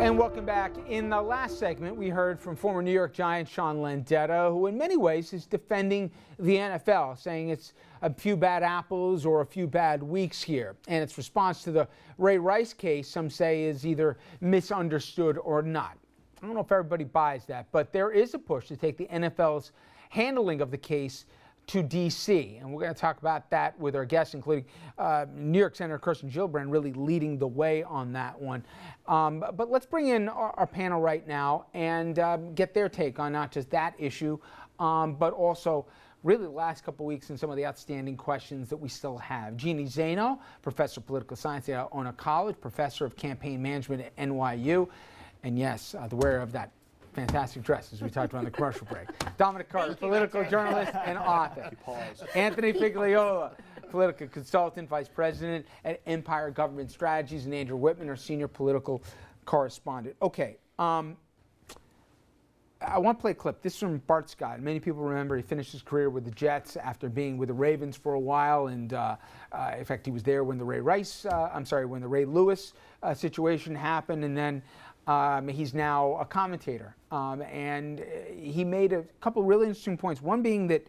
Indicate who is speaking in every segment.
Speaker 1: And welcome back. In the last segment, we heard from former New York Giant Sean Landeta, who in many ways is defending the NFL, saying it's a few bad apples or a few bad weeks here. And its response to the Ray Rice case, some say, is either misunderstood or not. I don't know if everybody buys that, but there is a push to take the NFL's handling of the case to D.C. And we're going to talk about that with our guests, including New York Senator Kirsten Gillibrand, really leading the way on that one. But let's bring in our panel right now and get their take on not just that issue, but also really the last couple of weeks and some of the outstanding questions that we still have. Jeannie Zaino, professor of political science at Iona College, professor of campaign management at NYU, and yes, the wearer of that fantastic dress, as we talked about in the commercial break. Dominic Carter, political journalist and author. Anthony Figliola, political consultant, vice president at Empire Government Strategies, and Andrew Whitman, our senior political correspondent. Okay, I want to play a clip. This is from Bart Scott. Many people remember he finished his career with the Jets after being with the Ravens for a while, and in fact, he was there when the when the Ray Lewis situation happened, and then he's now a commentator, and he made a couple really interesting points. One being that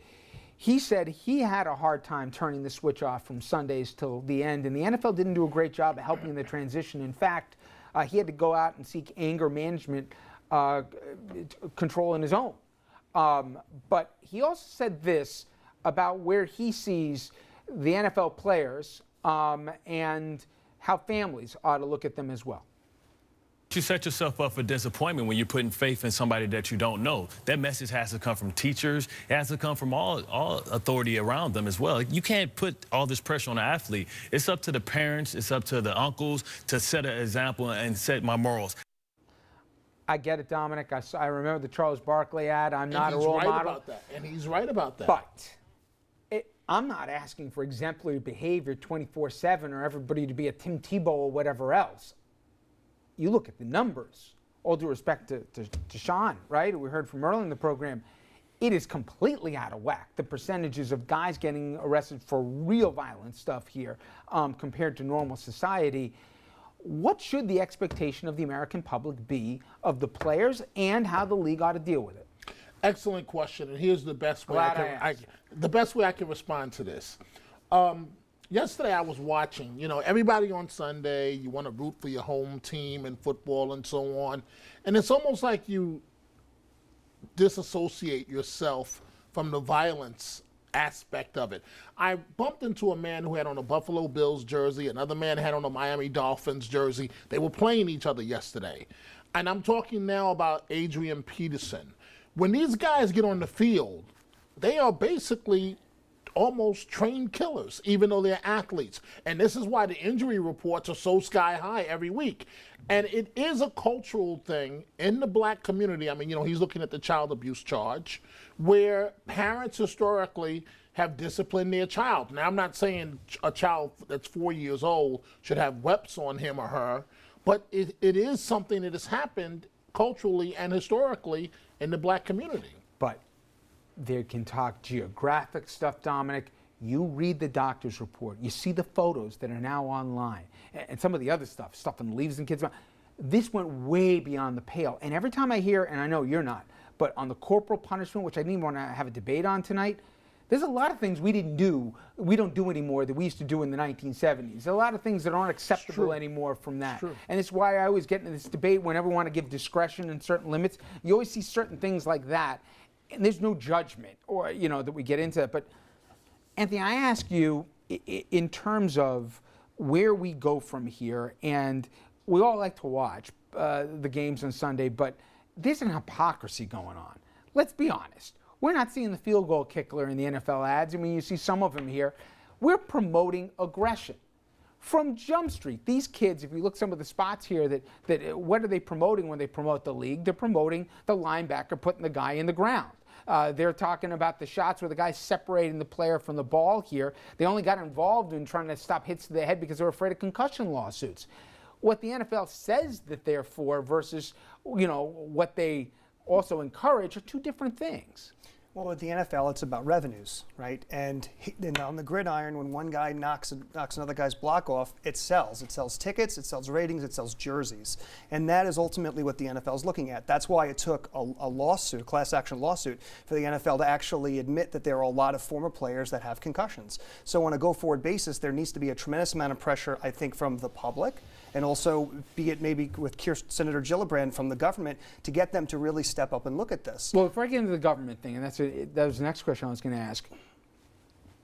Speaker 1: he said he had a hard time turning the switch off from Sundays till the end, and the NFL didn't do a great job of helping in the transition. In fact, he had to go out and seek anger management control on his own. But he also said this about where he sees the NFL players and how families ought to look at them as well.
Speaker 2: You set yourself up for disappointment when you're putting faith in somebody that you don't know. That message has to come from teachers. It has to come from all authority around them as well. You can't put all this pressure on the athlete. It's up to the parents. It's up to the uncles to set an example and set my morals.
Speaker 1: I get it, Dominic. I remember the Charles Barkley ad. I'm not a role model.
Speaker 3: About that. And he's right about that.
Speaker 1: But I'm not asking for exemplary behavior 24/7 or everybody to be a Tim Tebow or whatever else. You look at the numbers, all due respect to Sean, right? We heard from earlier in the program, it is completely out of whack. The percentages of guys getting arrested for real violent stuff here compared to normal society. What should the expectation of the American public be of the players and how the league ought to deal with it?
Speaker 3: Excellent question, and here's the best way I can respond to this. Yesterday I was watching, everybody on Sunday, you want to root for your home team in football and so on. And it's almost like you disassociate yourself from the violence aspect of it. I bumped into a man who had on a Buffalo Bills jersey, another man had on a Miami Dolphins jersey. They were playing each other yesterday. And I'm talking now about Adrian Peterson. When these guys get on the field, they are basically almost trained killers, even though they're athletes. And this is why the injury reports are so sky high every week. And it is a cultural thing in the black community. I mean, he's looking at the child abuse charge, where parents historically have disciplined their child. Now, I'm not saying a child that's 4 years old should have whips on him or her, but it is something that has happened culturally and historically in the black community.
Speaker 1: But they can talk geographic stuff, Dominic. You read the doctor's report. You see the photos that are now online. And some of the other stuff in Leaves and Kids. This went way beyond the pale. And every time I hear, and I know you're not, but on the corporal punishment, which I didn't want to have a debate on tonight, there's a lot of things we don't do anymore that we used to do in the 1970s. A lot of things that aren't acceptable anymore from that. And it's why I always get into this debate whenever we want to give discretion and certain limits. You always see certain things like that. And there's no judgment or, that we get into it. But Anthony, I ask you in terms of where we go from here, and we all like to watch the games on Sunday, but there's an hypocrisy going on. Let's be honest. We're not seeing the field goal kicker in the NFL ads. I mean, you see some of them here. We're promoting aggression. From Jump Street, these kids, if you look at some of the spots here, that what are they promoting when they promote the league? They're promoting the linebacker putting the guy in the ground. They're talking about the shots where the guy's separating the player from the ball here. They only got involved in trying to stop hits to the head because they were afraid of concussion lawsuits. What the NFL says that they're for versus, what they also encourage are two different things.
Speaker 4: Well, with the NFL, it's about revenues, right? And on the gridiron, when one guy knocks another guy's block off, it sells. It sells tickets, it sells ratings, it sells jerseys. And that is ultimately what the NFL is looking at. That's why it took a lawsuit, a class action lawsuit, for the NFL to actually admit that there are a lot of former players that have concussions. So on a go-forward basis, there needs to be a tremendous amount of pressure, I think, from the public, and also, be it maybe with Senator Gillibrand from the government, to get them to really step up and look at this.
Speaker 1: Well, before I get into the government thing, and that was the next question I was going to ask,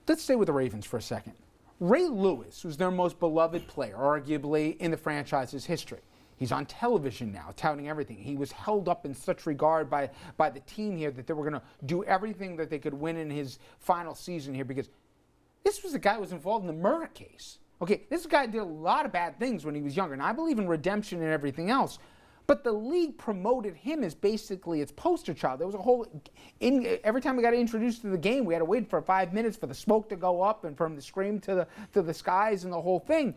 Speaker 1: let's stay with the Ravens for a second. Ray Lewis was their most beloved player, arguably, in the franchise's history. He's on television now, touting everything. He was held up in such regard by the team here that they were going to do everything that they could win in his final season here, because this was the guy who was involved in the murder case. Okay, this guy did a lot of bad things when he was younger, and I believe in redemption and everything else. But the league promoted him as basically its poster child. There was a whole, every time we got introduced to the game, we had to wait for 5 minutes for the smoke to go up and from the scream to the skies and the whole thing.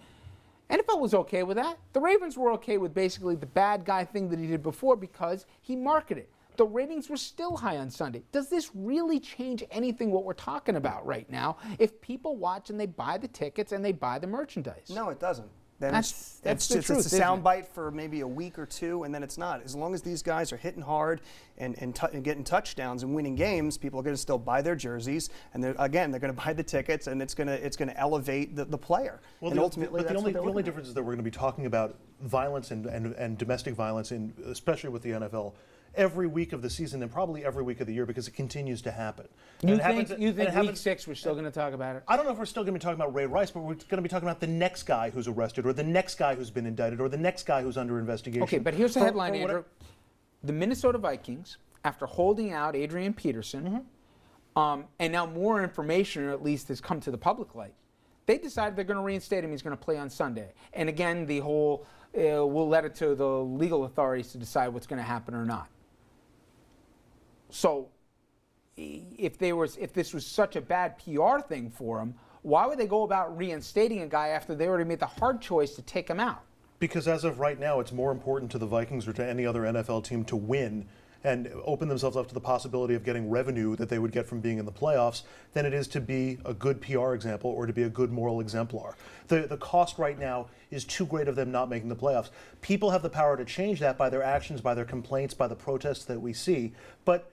Speaker 1: NFL was okay with that. The Ravens were okay with basically the bad guy thing that he did before because he marketed it. The ratings were still high on Sunday. Does this really change anything what we're talking about right now if people watch and they buy the tickets and they buy the merchandise?
Speaker 4: No, it doesn't. Then
Speaker 1: That's the
Speaker 4: it's
Speaker 1: truth,
Speaker 4: a
Speaker 1: isn't it?
Speaker 4: soundbite for maybe a week or two, and then it's not. As long as these guys are hitting hard and getting touchdowns and winning games, people are going to still buy their jerseys, and they're going to buy the tickets, and it's going to elevate the player.
Speaker 5: Well,
Speaker 4: and ultimately,
Speaker 5: the
Speaker 4: that's what they're
Speaker 5: only
Speaker 4: looking at.
Speaker 5: difference is that we're going to be talking about violence and domestic violence, especially with the NFL, every week of the season and probably every week of the year because it continues to happen.
Speaker 1: You think week 6 we're still going to talk about it?
Speaker 5: I don't know if we're still going to be talking about Ray Rice, but we're going to be talking about the next guy who's arrested or the next guy who's been indicted or the next guy who's under investigation.
Speaker 1: Okay, but here's the headline,
Speaker 5: for
Speaker 1: Andrew. The Minnesota Vikings, after holding out Adrian Peterson, and now more information, or at least has come to the public light, they decided they're going to reinstate him. He's going to play on Sunday. And again, the whole, we'll let it to the legal authorities to decide what's going to happen or not. So if this was such a bad PR thing for him, why would they go about reinstating a guy after they already made the hard choice to take him out?
Speaker 5: Because as of right now, it's more important to the Vikings or to any other NFL team to win and open themselves up to the possibility of getting revenue that they would get from being in the playoffs than it is to be a good PR example or to be a good moral exemplar. The cost right now is too great of them not making the playoffs. People have the power to change that by their actions, by their complaints, by the protests that we see. But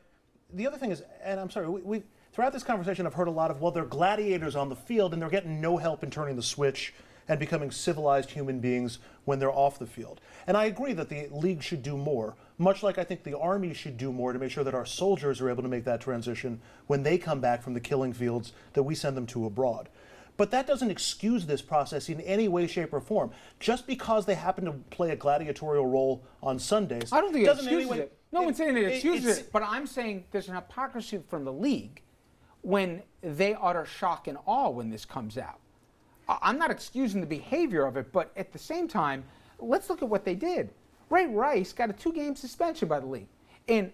Speaker 5: the other thing is, and I'm sorry, we throughout this conversation I've heard a lot of, well, they're gladiators on the field and they're getting no help in turning the switch and becoming civilized human beings when they're off the field. And I agree that the league should do more, much like I think the Army should do more to make sure that our soldiers are able to make that transition when they come back from the killing fields that we send them to abroad. But that doesn't excuse this process in any way, shape, or form. Just because they happen to play a gladiatorial role on Sundays,
Speaker 1: I don't think it
Speaker 5: doesn't
Speaker 1: excuses
Speaker 5: anyway,
Speaker 1: it. No one's saying it excuses
Speaker 5: it's-
Speaker 1: it, but I'm saying there's an hypocrisy from the league when they utter shock and awe when this comes out. I'm not excusing the behavior of it, but at the same time, let's look at what they did. Ray Rice got a 2-game suspension by the league. And,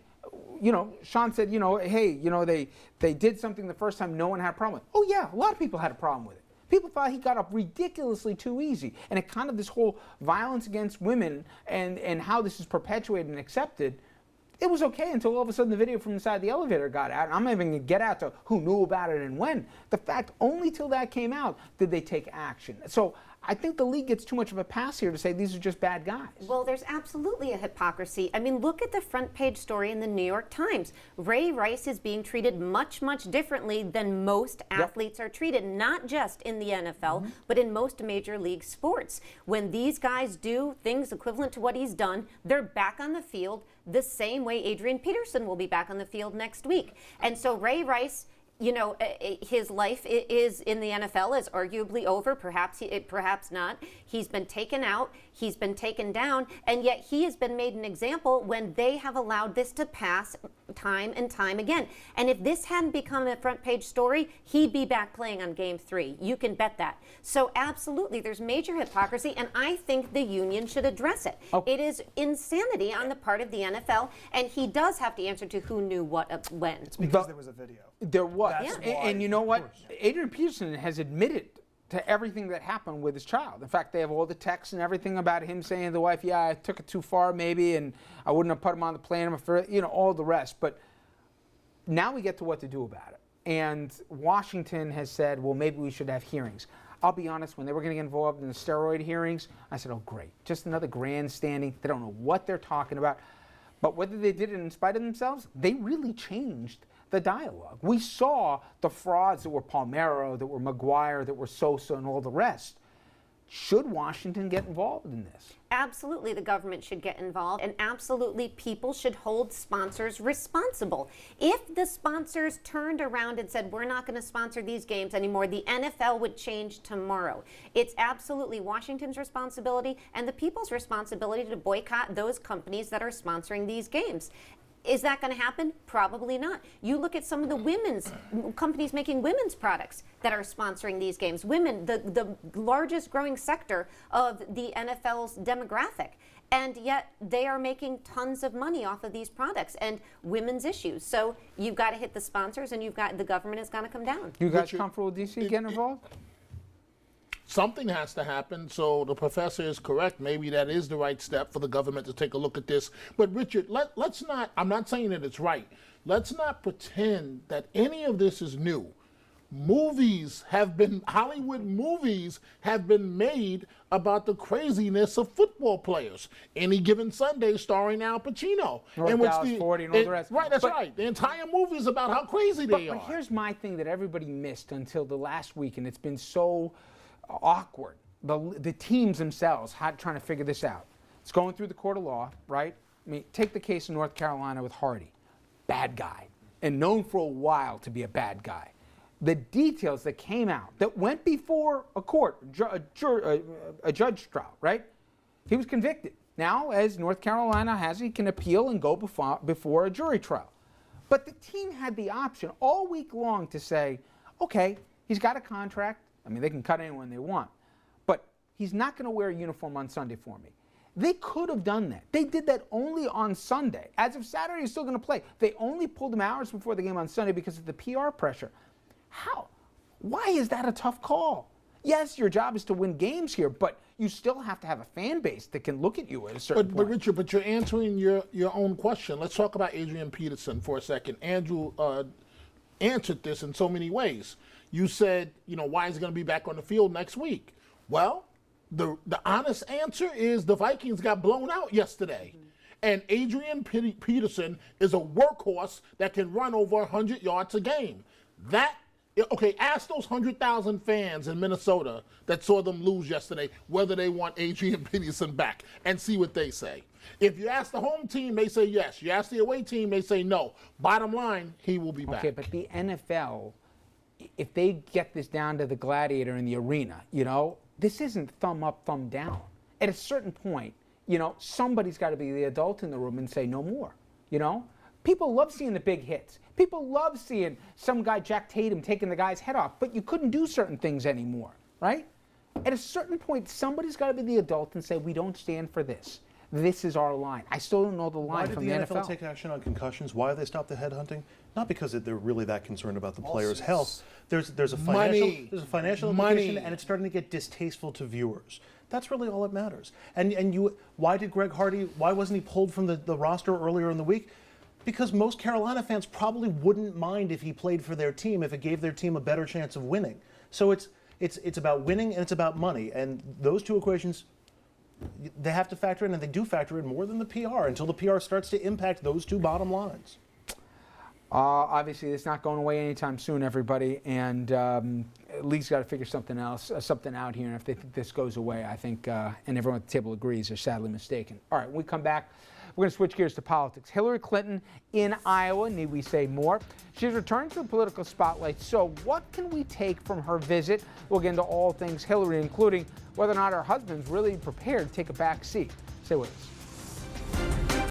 Speaker 1: Sean said, hey, they did something the first time no one had a problem with. Oh, yeah, a lot of people had a problem with it. People thought he got up ridiculously too easy. And it kind of this whole violence against women and how this is perpetuated and accepted, it was okay until all of a sudden the video from inside the elevator got out. And I'm not even going to get out to who knew about it and when. The fact, only till that came out did they take action. So I think the league gets too much of a pass here to say these are just bad guys.
Speaker 6: Well, there's absolutely a hypocrisy. I mean, look at the front page story in the New York Times. Ray Rice is being treated much, much differently than most athletes are treated, not just in the NFL, but in most major league sports. When these guys do things equivalent to what he's done, they're back on the field the same way Adrian Peterson will be back on the field next week. And so Ray Rice, his life is in the NFL is arguably over. Perhaps not. He's been taken out. He's been taken down, and yet he has been made an example when they have allowed this to pass time and time again. And if this hadn't become a front page story, he'd be back playing on Game 3. You can bet that. So absolutely, there's major hypocrisy, and I think the union should address it.
Speaker 1: Oh.
Speaker 6: It is insanity on the part of the NFL, and he does have to answer to who knew what when.
Speaker 4: It's because there was a video.
Speaker 1: There was.
Speaker 4: That's
Speaker 1: And you know what? Adrian Peterson has admitted to everything that happened with his child. In fact, they have all the texts and everything about him saying to the wife, yeah, I took it too far maybe, and I wouldn't have put him on the plane, all the rest. But Now we get to what to do about it. And Washington has said, well, maybe we should have hearings. I'll be honest, when they were going to get involved in the steroid hearings, I said, oh, great. Just another grandstanding. They don't know what they're talking about. But whether they did it in spite of themselves, they really changed the dialogue. We saw the frauds that were Palmero, that were McGuire, that were Sosa, and all the rest. Should Washington get involved in this?
Speaker 6: Absolutely, the government should get involved, and absolutely, people should hold sponsors responsible. If the sponsors turned around and said, we're not going to sponsor these games anymore, the NFL would change tomorrow. It's absolutely Washington's responsibility and the people's responsibility to boycott those companies that are sponsoring these games. Is that going to happen? Probably not. You look at some of the women's companies making women's products that are sponsoring these games. Women, the largest growing sector of the NFL's demographic. And yet they are making tons of money off of these products and women's issues. So you've got to hit the sponsors, and the government has got to come down.
Speaker 1: You guys comfortable with DC getting involved?
Speaker 3: Something has to happen, so the professor is correct. Maybe that is the right step for the government to take a look at this. But Richard, let's not, I'm not saying that it's right. Let's not pretend that any of this is new. Hollywood movies have been made about the craziness of football players. Any Given Sunday starring Al Pacino.
Speaker 1: Dallas 40 and all the rest.
Speaker 3: Right, that's right. The entire movie is about how crazy they are.
Speaker 1: But here's my thing that everybody missed until the last week, and it's been so awkward. The teams themselves trying to figure this out. It's going through the court of law, right? I mean, take the case in North Carolina with Hardy. Bad guy, and known for a while to be a bad guy. The details that came out that went before a court, a judge trial, right? He was convicted. Now, as North Carolina has, he can appeal and go before a jury trial. But the team had the option all week long to say, okay, he's got a contract. I mean, they can cut anyone they want. But he's not going to wear a uniform on Sunday for me. They could have done that. They did that only on Sunday. As of Saturday, he's still going to play. They only pulled him hours before the game on Sunday because of the PR pressure. How? Why is that a tough call? Yes, your job is to win games here, but you still have to have a fan base that can look at you at a certain point.
Speaker 3: But Richard, you're answering your own question. Let's talk about Adrian Peterson for a second. Andrew answered this in so many ways. You said, why is he going to be back on the field next week? Well, the honest answer is the Vikings got blown out yesterday. And Adrian Peterson is a workhorse that can run over 100 yards a game. Ask those 100,000 fans in Minnesota that saw them lose yesterday whether they want Adrian Peterson back and see what they say. If you ask the home team, they say yes. You ask the away team, they say no. Bottom line, he will be back.
Speaker 1: Okay, but the NFL, if they get this down to the gladiator in the arena, this isn't thumb up, thumb down. At a certain point, somebody's got to be the adult in the room and say no more, People love seeing the big hits. People love seeing some guy, Jack Tatum, taking the guy's head off, but you couldn't do certain things anymore, right? At a certain point, somebody's got to be the adult and say, we don't stand for this. This is our line. I still don't know the line from the NFL.
Speaker 5: Why did the NFL take action on concussions? Why have they stopped the headhunting? Not because they're really that concerned about the player's health. There's a financial implication, and it's starting to get distasteful to viewers. That's really all that matters. Why did Greg Hardy? Why wasn't he pulled from the roster earlier in the week? Because most Carolina fans probably wouldn't mind if he played for their team if it gave their team a better chance of winning. So it's about winning and it's about money, and those two equations, they have to factor in, and they do factor in more than the PR until the PR starts to impact those two bottom lines.
Speaker 1: Obviously, it's not going away anytime soon, everybody, and league's got to figure something out here. And if they think this goes away, I think, and everyone at the table agrees, they're sadly mistaken. All right, when we come back, we're going to switch gears to politics. Hillary Clinton in Iowa, need we say more? She's returned to the political spotlight. So what can we take from her visit? We'll get into all things Hillary, including whether or not her husband's really prepared to take a back seat. Stay with us.